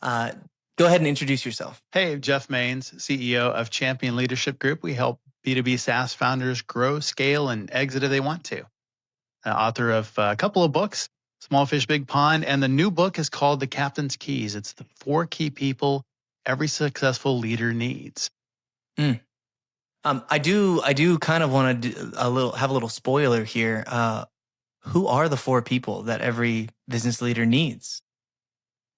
Uh, Go ahead and introduce yourself. Hey, Jeff Maines, CEO of Champion Leadership Group. We help B2B SaaS founders grow, scale, and exit if they want to. Author of a couple of books, Small Fish, Big Pond, and the new book is called The Captain's Keys. It's the 4 key people every successful leader needs. Mm. I do kind of want to do have a little spoiler here. Who are the 4 people that every business leader needs?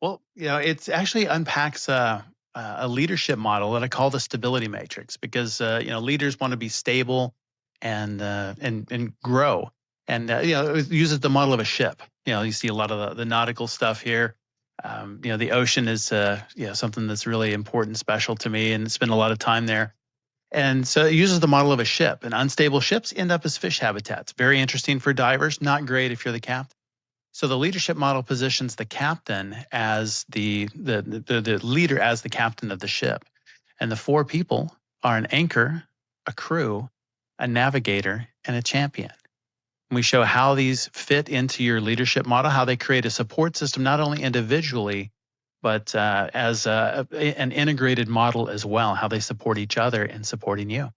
Well, it's actually unpacks a leadership model that I call the stability matrix because leaders want to be stable and grow, and it uses the model of a ship. You see a lot of the nautical stuff here. The ocean is something that's really important, special to me, and spend a lot of time there. And so it uses the model of a ship, and unstable ships end up as fish habitats. Very interesting for divers, not great if you're the captain. So the leadership model positions the captain as the leader as the captain of the ship. And the 4 people are an anchor, a crew, a navigator, and a champion. And we show how these fit into your leadership model, how they create a support system, not only individually, but as an integrated model as well, how they support each other in supporting you.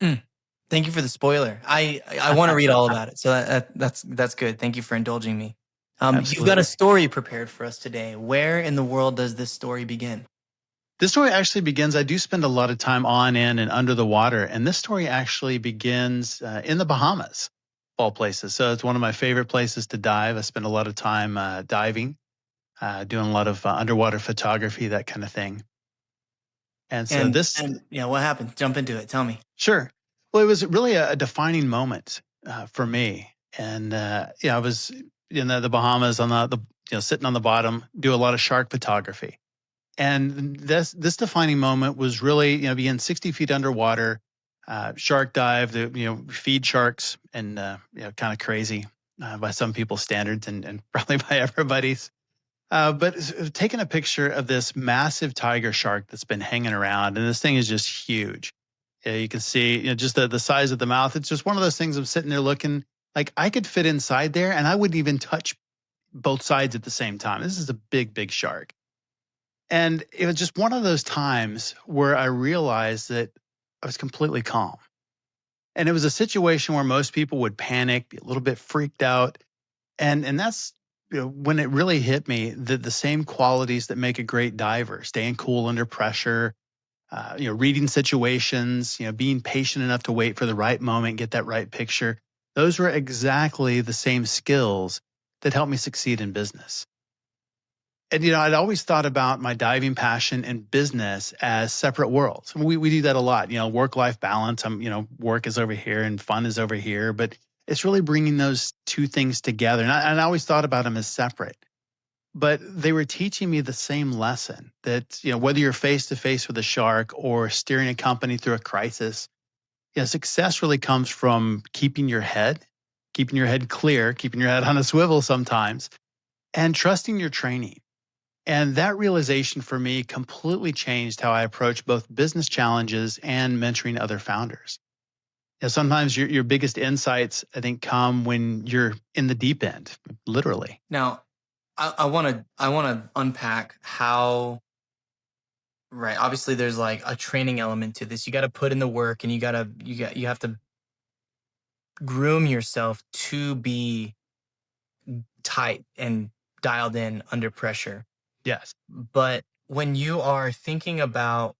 Mm. Thank you for the spoiler. I want to read all about it. So that's good. Thank you for indulging me. You've got a story prepared for us today. Where in the world does this story begin? This story actually begins, I do spend a lot of time on, in, and under the water. And this story actually begins in the Bahamas, of all places. So it's one of my favorite places to dive. I spend a lot of time diving, doing a lot of underwater photography, that kind of thing. And so what happened? Jump into it. Tell me. Sure. Well, it was really a defining moment for me. And I was in the Bahamas on the sitting on the bottom, do a lot of shark photography. And this defining moment was really, being 60 feet underwater, shark dive, feed sharks, and kind of crazy by some people's standards and probably by everybody's. But taking a picture of this massive tiger shark that's been hanging around, and this thing is just huge. You can see just the size of the mouth. It's just one of those things. I'm sitting there looking like I could fit inside there, and I wouldn't even touch both sides at the same time. This is a big, big shark. And it was just one of those times where I realized that I was completely calm. And it was a situation where most people would panic, be a little bit freaked out. And that's when it really hit me that the same qualities that make a great diver, staying cool under pressure, reading situations, being patient enough to wait for the right moment, get that right picture. Those were exactly the same skills that helped me succeed in business. And, I'd always thought about my diving passion and business as separate worlds. We do that a lot, work-life balance. Work is over here and fun is over here, but it's really bringing those 2 things together. And I always thought about them as separate, but they were teaching me the same lesson that, whether you're face to face with a shark or steering a company through a crisis, success really comes from keeping your head clear, keeping your head on a swivel sometimes, and trusting your training. And that realization for me completely changed how I approach both business challenges and mentoring other founders. Sometimes your biggest insights, I think, come when you're in the deep end, literally. Now, I want to unpack how. Right. Obviously, there's like a training element to this. You got to put in the work, and you have to groom yourself to be tight and dialed in under pressure. Yes. But when you are thinking about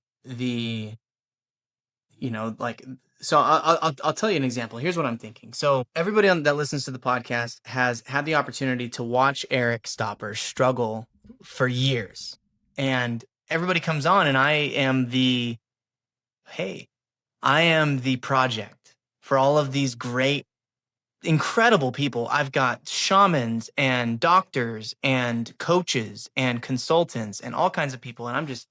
so I'll tell you an example. Here's what I'm thinking. So everybody that listens to the podcast has had the opportunity to watch Eric Stopper struggle for years. And everybody comes on, and I am the project for all of these great, incredible people. I've got shamans and doctors and coaches and consultants and all kinds of people. And I'm just,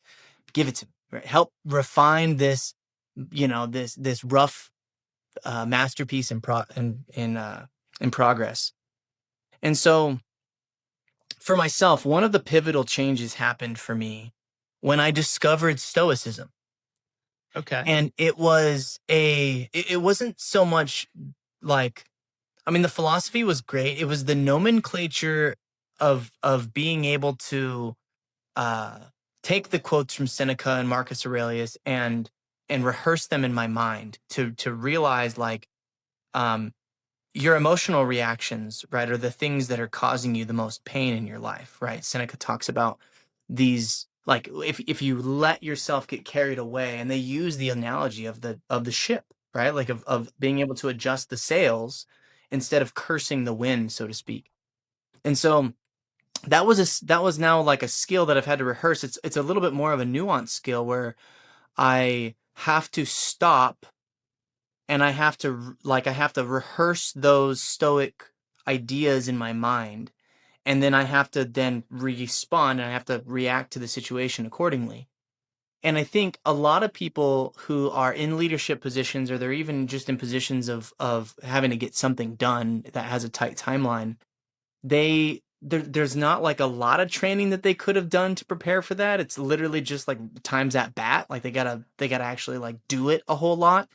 give it to me, right? Help refine this, this rough masterpiece in progress. And so for myself, one of the pivotal changes happened for me when I discovered Stoicism. Okay. And it wasn't so much like, the philosophy was great. It was the nomenclature of being able to take the quotes from Seneca and Marcus Aurelius and rehearse them in my mind to realize like um, your emotional reactions, right, are the things that are causing you the most pain in your life, right? Seneca talks about these like if you let yourself get carried away, and they use the analogy of the ship, right? Like of being able to adjust the sails instead of cursing the wind, so to speak. And so that was now like a skill that I've had to rehearse. It's a little bit more of a nuanced skill where I have to stop and I have to rehearse those stoic ideas in my mind, and then I have to then respond and I have to react to the situation accordingly. And I think a lot of people who are in leadership positions, or they're even just in positions of having to get something done that has a tight timeline, there's not like a lot of training that they could have done to prepare for that. It's literally just like times at bat. Like they gotta actually like do it a whole lot.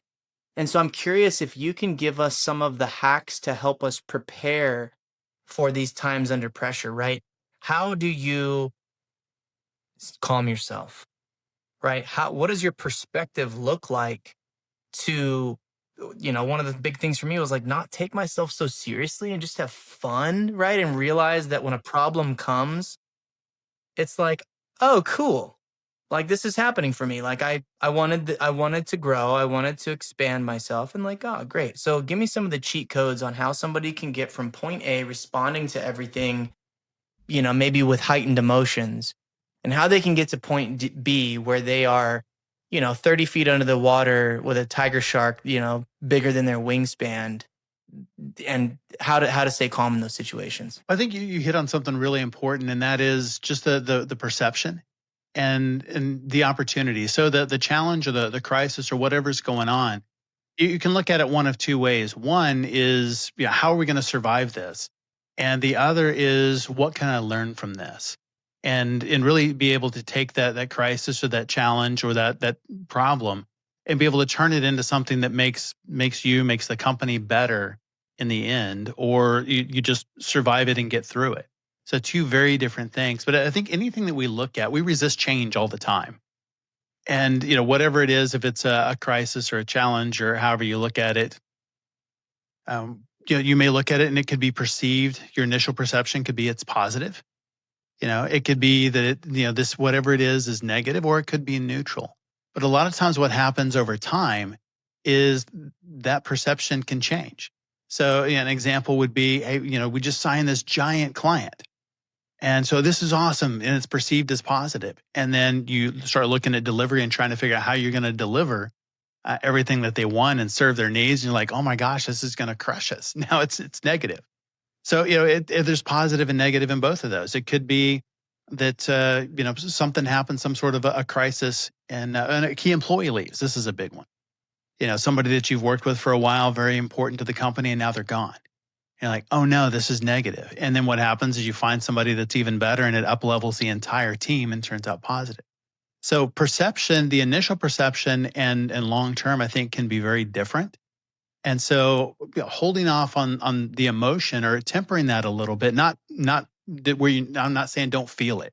And so I'm curious if you can give us some of the hacks to help us prepare for these times under pressure, right? How do you calm yourself, right? What does your perspective look like to, one of the big things for me was like not take myself so seriously and just have fun, right? And realize that when a problem comes, it's like, oh, cool. Like this is happening for me. Like I wanted to grow, I wanted to expand myself, and like, oh, great. So give me some of the cheat codes on how somebody can get from point A, responding to everything, maybe with heightened emotions, and how they can get to point B where they are, 30 feet under the water with a tiger shark, bigger than their wingspan, and how to stay calm in those situations. I think you hit on something really important, and that is just the perception and the opportunity. So the challenge or the crisis or whatever's going on, you can look at it one of two ways. One is, how are we going to survive this? And the other is, what can I learn from this? And really be able to take that crisis or that challenge or that problem and be able to turn it into something that makes the company better in the end, or you just survive it and get through it. So two very different things. But I think anything that we look at, we resist change all the time. And whatever it is, if it's a crisis or a challenge or however you look at it, you may look at it and it could be perceived. Your initial perception could be it's positive. It could be that this whatever it is negative, or it could be neutral. But a lot of times, what happens over time is that perception can change. So an example would be, hey, we just signed this giant client. And so this is awesome and it's perceived as positive. And then you start looking at delivery and trying to figure out how you're going to deliver everything that they want and serve their needs. And you're like, oh my gosh, this is going to crush us. Now it's negative. So, there's positive and negative in both of those. It could be that, something happens, some sort of a crisis, and a key employee leaves. This is a big one. Somebody that you've worked with for a while, very important to the company, and now they're gone. You're like, oh no, this is negative. And then what happens is you find somebody that's even better, and it up levels the entire team and turns out positive. So perception, the initial perception and long term, I think can be very different. And so holding off on the emotion or tempering that a little bit, not that I'm not saying don't feel it,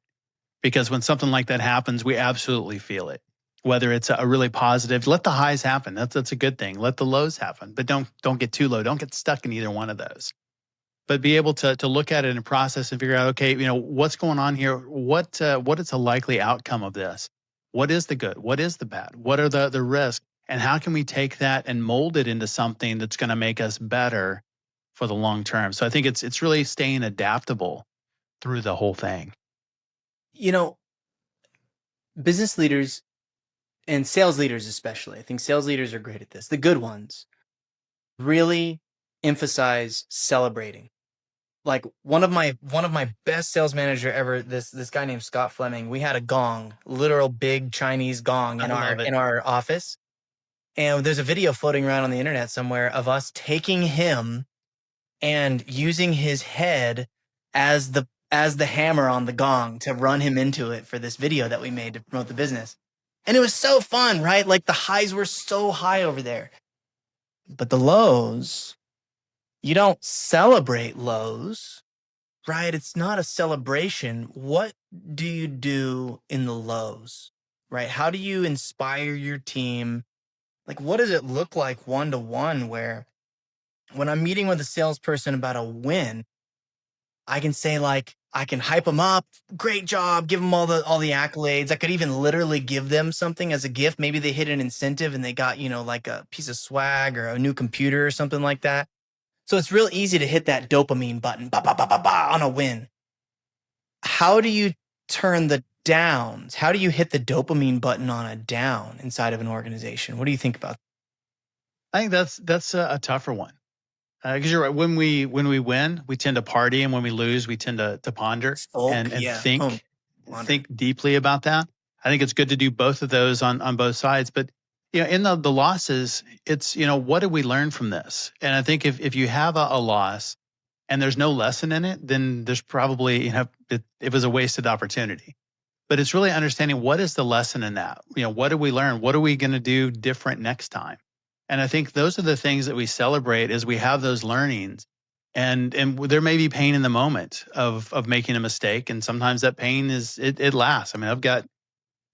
because when something like that happens, we absolutely feel it. Whether it's a really positive, let the highs happen. That's a good thing. Let the lows happen, but don't get too low. Don't get stuck in either one of those. But be able to look at it in a process and figure out, okay, what's going on here? What is a likely outcome of this? What is the good? What is the bad? What are the risks? And how can we take that and mold it into something that's going to make us better for the long term? So I think it's really staying adaptable through the whole thing. You know, business leaders and sales leaders especially, I think sales leaders are great at this. The good ones really emphasize celebrating. Like one of my best sales manager ever, this guy named Scott Fleming, we had a gong, literal big Chinese gong I in our love it. in our office. And there's a video floating around on the internet somewhere of us taking him and using his head as the hammer on the gong to run him into it for this video that we made to promote the business. And it was so fun, right? Like the highs were so high over there. But the lows, you don't celebrate lows, right? It's not a celebration. What do you do in the lows, right? How do you inspire your team? Like, what does it look like one to one where when I'm meeting with a salesperson about a win, I can say like, I can hype them up, great job, give them all the accolades. I could even literally give them something as a gift. Maybe they hit an incentive and they got, like a piece of swag or a new computer or something like that. So it's real easy to hit that dopamine button, ba ba ba ba ba on a win. How do you turn the downs? How do you hit the dopamine button on a down inside of an organization? What do you think about I think that's a tougher one. Because you're right. When we win, we tend to party, and when we lose, we tend to ponder sulk? and Yeah. Oh, wonder. think deeply about that. I think it's good to do both of those on both sides. But in the losses, it's what did we learn from this? And I think if you have a loss and there's no lesson in it, then there's probably it was a wasted opportunity. But it's really understanding what is the lesson in that. What did we learn? What are we going to do different next time? And I think those are the things that we celebrate as we have those learnings. And there may be pain in the moment of making a mistake, and sometimes that pain it lasts. I mean, I've got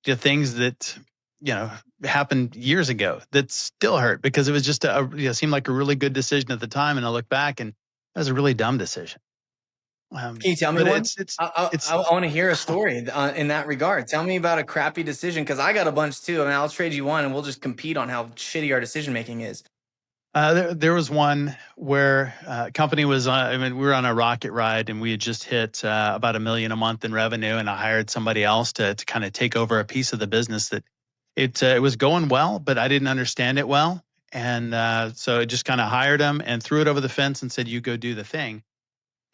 things that you know happened years ago that still hurt because it was just seemed like a really good decision at the time, and I look back and that was a really dumb decision. Can you tell me But one? it's I want to hear a story in that regard. Tell me about a crappy decision because I got a bunch too. I mean, I'll trade you one and we'll just compete on how shitty our decision making is. there was one where company was I mean, we were on a rocket ride and we had just hit about $1 million a month in revenue, and I hired somebody else to kind of take over a piece of the business that it was going well, but I didn't understand it well. And so I just kind of hired him and threw it over the fence and said, "You go do the thing."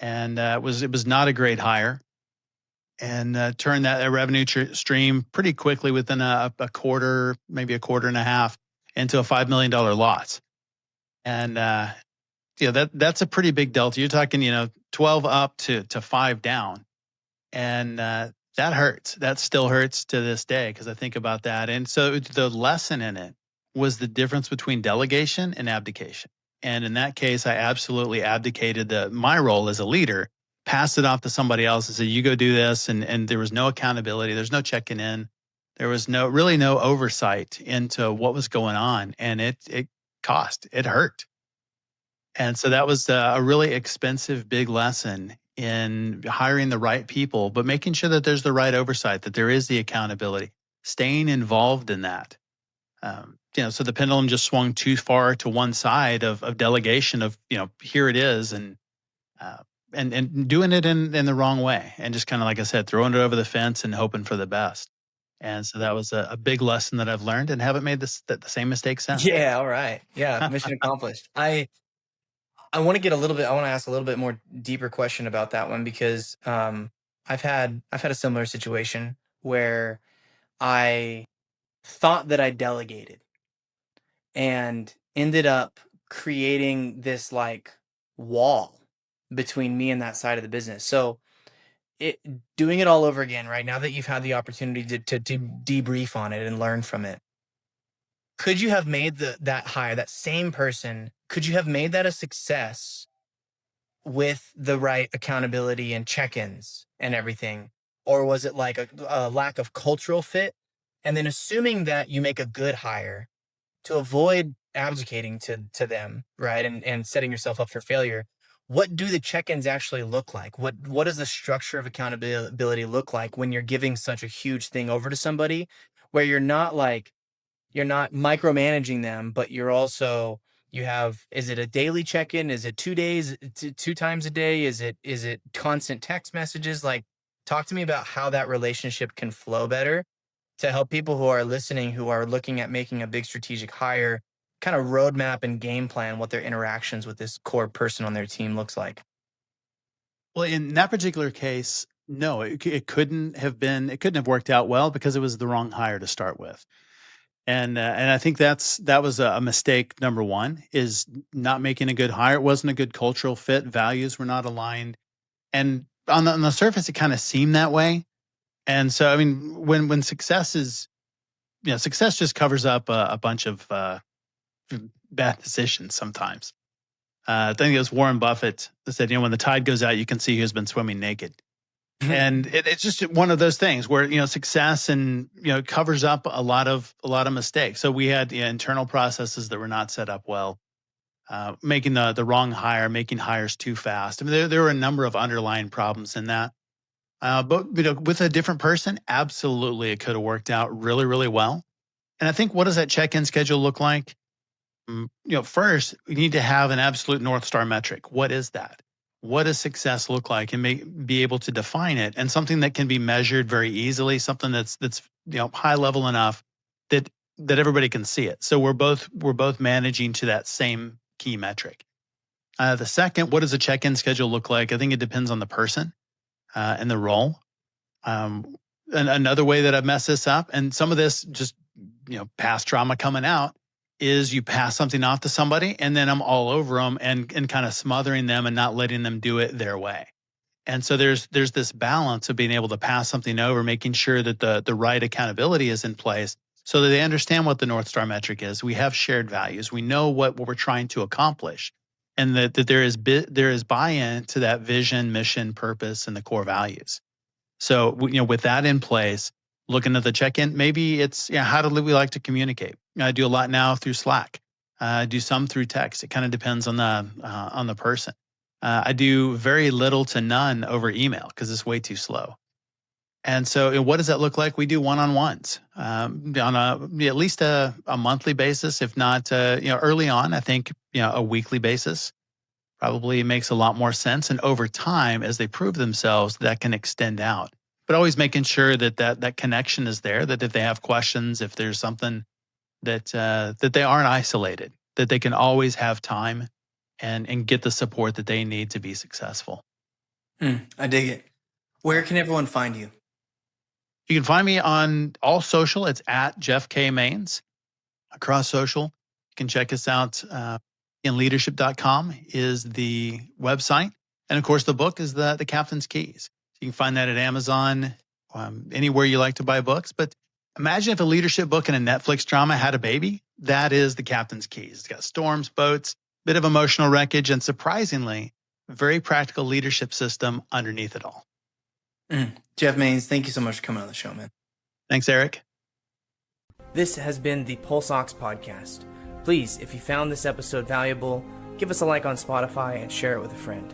And it was not a great hire, and turned that revenue stream pretty quickly within a quarter, maybe a quarter and a half, into a $5 million loss. And that's a pretty big delta. You're talking 12 up to 5 down, and that hurts. That still hurts to this day because I think about that. And so the lesson in it was the difference between delegation and abdication. And in that case, I absolutely abdicated my role as a leader, passed it off to somebody else and said, "You go do this." And there was no accountability. There's no checking in. There was no oversight into what was going on, and it hurt. And so that was a really expensive, big lesson in hiring the right people, but making sure that there's the right oversight, that there is the accountability, staying involved in that. So the pendulum just swung too far to one side of delegation of, here it is, uh, and doing it in the wrong way, and just kind of like I said, throwing it over the fence and hoping for the best. And so that was a big lesson that I've learned, and haven't made the same mistake since. Yeah. All right. Yeah. Mission accomplished. I want to get a little bit. I want to ask a little bit more deeper question about that one because I've had a similar situation where I thought that I delegated and ended up creating this like wall between me and that side of the business. So it doing it all over again right now that you've had the opportunity to debrief on it and learn from it. Could you have made that hire, that same person, could you have made that a success with the right accountability and check-ins and everything? Or was it like a lack of cultural fit? And then assuming that you make a good hire to avoid abdicating to them, right? And setting yourself up for failure. What do the check-ins actually look like? What does the structure of accountability look like when you're giving such a huge thing over to somebody where you're not micromanaging them, but you're also you have is it a daily check-in? Is it 2 days, two times a day? Is it constant text messages? Like talk to me about how that relationship can flow better to help people who are listening, who are looking at making a big strategic hire, kind of roadmap and game plan what their interactions with this core person on their team looks like. Well, in that particular case, no, it couldn't have been. It couldn't have worked out well because it was the wrong hire to start with. And I think that was a mistake. Number one is not making a good hire. It wasn't a good cultural fit. Values were not aligned, and on the surface, it kind of seemed that way. And so, I mean, when success is, success just covers up a bunch of bad decisions sometimes. I think it was Warren Buffett that said, when the tide goes out, you can see who's been swimming naked. And it's just one of those things where, success and, covers up a lot of mistakes. So we had internal processes that were not set up well, making the wrong hire, making hires too fast. I mean, there were a number of underlying problems in that. But with a different person, absolutely, it could have worked out really, really well. And I think, what does that check-in schedule look like? First, we need to have an absolute North Star metric. What is that? What does success look like, and be able to define it, and something that can be measured very easily, something that's high level enough that everybody can see it. So we're both managing to that same key metric. The second, what does a check-in schedule look like? I think it depends on the person and the role. And another way that I've messed this up, and some of this just past trauma coming out, is you pass something off to somebody and then I'm all over them and kind of smothering them and not letting them do it their way. And so there's this balance of being able to pass something over, making sure that the right accountability is in place so that they understand what the North Star metric is. We have shared values. We know what we're trying to accomplish, and that there is buy-in to that vision, mission, purpose, and the core values. So, with that in place, looking at the check-in, maybe it's, how do we like to communicate? I do a lot now through Slack. I do some through text. It kind of depends on the person. I do very little to none over email because it's way too slow. And so, what does that look like? We do one-on-ones on at least a monthly basis, if not, early on. I think a weekly basis probably makes a lot more sense. And over time, as they prove themselves, that can extend out. But always making sure that connection is there, that if they have questions, if there's something that they aren't isolated, that they can always have time and get the support that they need to be successful. I dig it. Where can everyone find you? You can find me on all social. It's at Jeff K. Mains across social. You can check us out. Leadership.com is the website. And of course, the book is the Captain's Keys. You can find that at Amazon, anywhere you like to buy books. But imagine if a leadership book and a Netflix drama had a baby. That is the Captain's Keys. It's got storms, boats, bit of emotional wreckage, and surprisingly, a very practical leadership system underneath it all. Jeff Mains, thank you so much for coming on the show, man. Thanks, Eric. This has been the Pulse Ox Podcast. Please, if you found this episode valuable, give us a like on Spotify and share it with a friend.